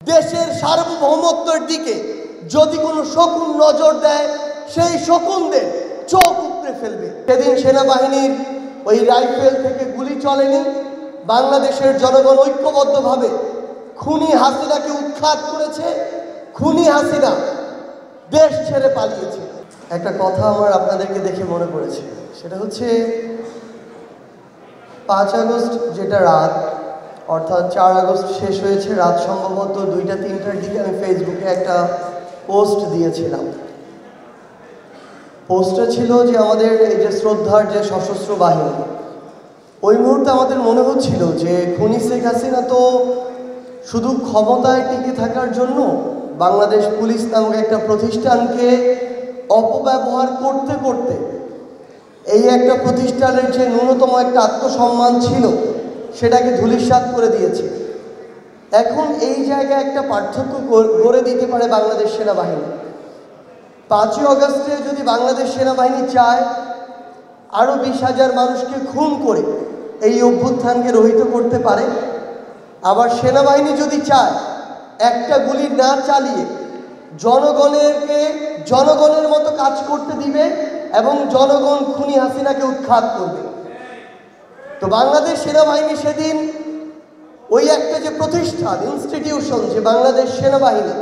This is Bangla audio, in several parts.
দেশের সার্বভৌমত্বের দিকে যদি কোনো শকুন নজর দেয়, সেই শকুনদের চোখ উপড়ে ফেলবে। সেদিন সেনাবাহিনীর ওই রাইফেল থেকে গুলি চলেনি, বাংলাদেশের জনগণ ঐক্যবদ্ধভাবে খুনি হাসিনাকে উৎখাত করেছে। খুনি হাসিনা দেশ ছেড়ে পালিয়েছে। একটা কথা আমার আপনাদেরকে দেখে মনে পড়েছে, সেটা হচ্ছে 5 আগস্ট যেটা রাত, অর্থাৎ 4 আগস্ট শেষ হয়েছে রাত সম্ভবত 2টা-3টার দিকে আমি ফেসবুকে একটা পোস্ট দিয়েছিলাম। পোস্টটা ছিল যে আমাদের এই যে শ্রদ্ধার যে সশস্ত্র বাহিনী, ওই মুহূর্তে আমাদের মনে হচ্ছিল যে খুনি শেখ হাসিনা তো শুধু ক্ষমতায় টিকে থাকার জন্য বাংলাদেশ পুলিশ নামক একটা প্রতিষ্ঠানকে অপব্যবহার করতে করতে এই একটা প্রতিষ্ঠানের যে ন্যূনতম একটা আত্মসম্মান ছিল সেটাকে ধূলিসাৎ করে দিয়েছে। এখন এই জায়গায় একটা পার্থক্য গড়ে দিতে পারে বাংলাদেশ সেনাবাহিনী। 5ই আগস্টে যদি বাংলাদেশ সেনাবাহিনী চায় আরও 20,000 মানুষকে খুন করে এই অভ্যুত্থানকে রহিত করতে পারে, আবার সেনাবাহিনী যদি চায় একটা গুলি না চালিয়ে জনগণের মতো কাজ করতে দিবে এবং জনগণ খুনি হাসিনাকে উৎখাত করবে। তো বাংলাদেশ সেনাবাহিনী সেদিন ওই একটা যে প্রতিষ্ঠান, ইনস্টিটিউশন যে বাংলাদেশ সেনাবাহিনী,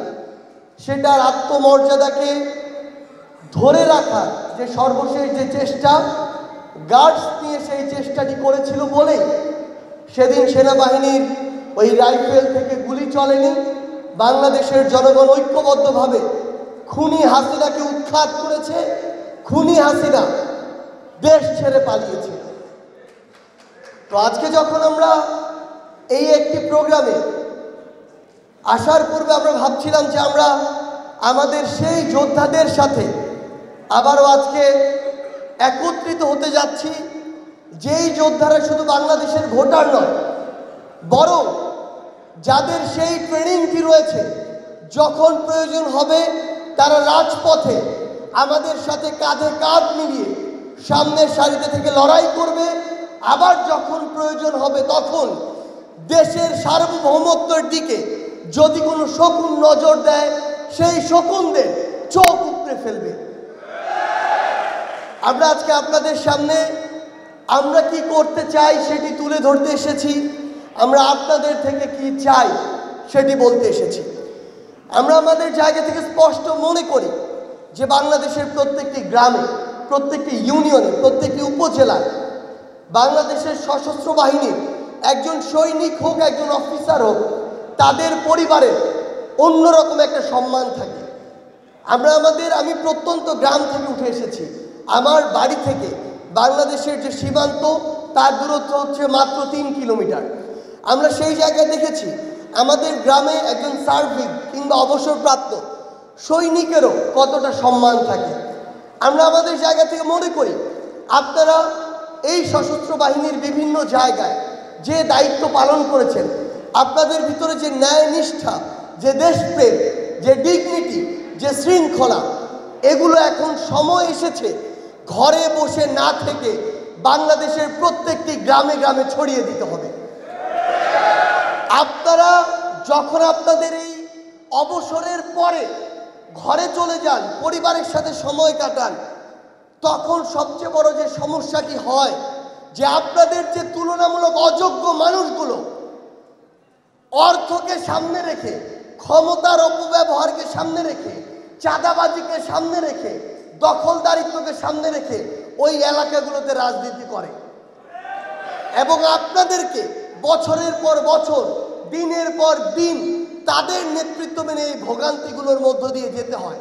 সেটার আত্মমর্যাদাকে ধরে রাখার যে সর্বশেষ যে চেষ্টা, গার্ডস নিয়ে সেই চেষ্টাটি করেছিল বলেই সেদিন সেনাবাহিনীর ওই রাইফেল থেকে গুলি চলেনি, বাংলাদেশের জনগণ ঐক্যবদ্ধভাবে খুনি হাসিনাকে উৎখাত করেছে। খুনি হাসিনা দেশ ছেড়ে পালিয়েছে। তো আজকে যখন আমরা এই একটি প্রোগ্রামে আসার পূর্বে আমরা ভাবছিলাম যে আমরা আমাদের সেই যোদ্ধাদের সাথে আবারও আজকে একত্রিত হতে যাচ্ছি, যেই যোদ্ধারা শুধু বাংলাদেশের ভোটার নয়, বরং যাদের সেই ট্রেনিংটি রয়েছে, যখন প্রয়োজন হবে তারা রাজপথে আমাদের সাথে কাঁধে কাঁধ মিলিয়ে সামনের সারিতে থেকে লড়াই করবে। আবার যখন প্রয়োজন হবে তখন দেশের সার্বভৌমত্বের দিকে যদি কোনো শকুন নজর দেয়, সেই শকুনদের চোখ উপড়ে ফেলবে। আমরা আজকে আপনাদের সামনে আমরা কি করতে চাই সেটি তুলে ধরতে এসেছি, আমরা আপনাদের থেকে কি চাই সেটি বলতে এসেছি। আমরা আমাদের জায়গা থেকে স্পষ্ট মনে করি যে বাংলাদেশের প্রত্যেকটি গ্রামে, প্রত্যেকটি ইউনিয়নে, প্রত্যেকটি উপজেলায় বাংলাদেশের সশস্ত্র বাহিনীর একজন সৈনিক হোক, একজন অফিসার হোক, তাদের পরিবারের অন্যরকম একটা সম্মান থাকে। আমি প্রত্যন্ত গ্রাম থেকে উঠে এসেছি। আমার বাড়ি থেকে বাংলাদেশের যে সীমান্ত, তার দূরত্ব হচ্ছে মাত্র 3 কিলোমিটার। আমরা সেই জায়গায় দেখেছি আমাদের গ্রামে একজন সার্ভিক কিংবা অবসরপ্রাপ্ত সৈনিকেরও কতটা সম্মান থাকে। আমরা আমাদের জায়গা থেকে মনে করি আপনারা এই সশস্ত্র বাহিনীর বিভিন্ন জায়গায় যে দায়িত্ব পালন করেছেন, আপনাদের ভিতরে যে ন্যায় নিষ্ঠা, যে দেশপ্রেম, যে ডিগনিটি, যে শৃঙ্খলা, এগুলো এখন সময় এসেছে ঘরে বসে না থেকে বাংলাদেশের প্রত্যেকটি গ্রামে গ্রামে ছড়িয়ে দিতে হবে। আপনারা যখন আপনাদের এই অবসরের পরে ঘরে চলে যান, পরিবারের সাথে সময় কাটান, তখন সবচেয়ে বড় যে সমস্যাটি হয় যে আপনাদের যে তুলনামূলক অযোগ্য মানুষগুলো অর্থকে সামনে রেখে, ক্ষমতার অপব্যবহারকে সামনে রেখে, চাঁদাবাজিকে সামনে রেখে, দখলদারিত্বকে সামনে রেখে ওই এলাকাগুলোতে রাজনীতি করে এবং আপনাদেরকে বছরের পর বছর, দিনের পর দিন তাদের নেতৃত্ব মেনে এই ভোগান্তিগুলোর মধ্য দিয়ে যেতে হয়।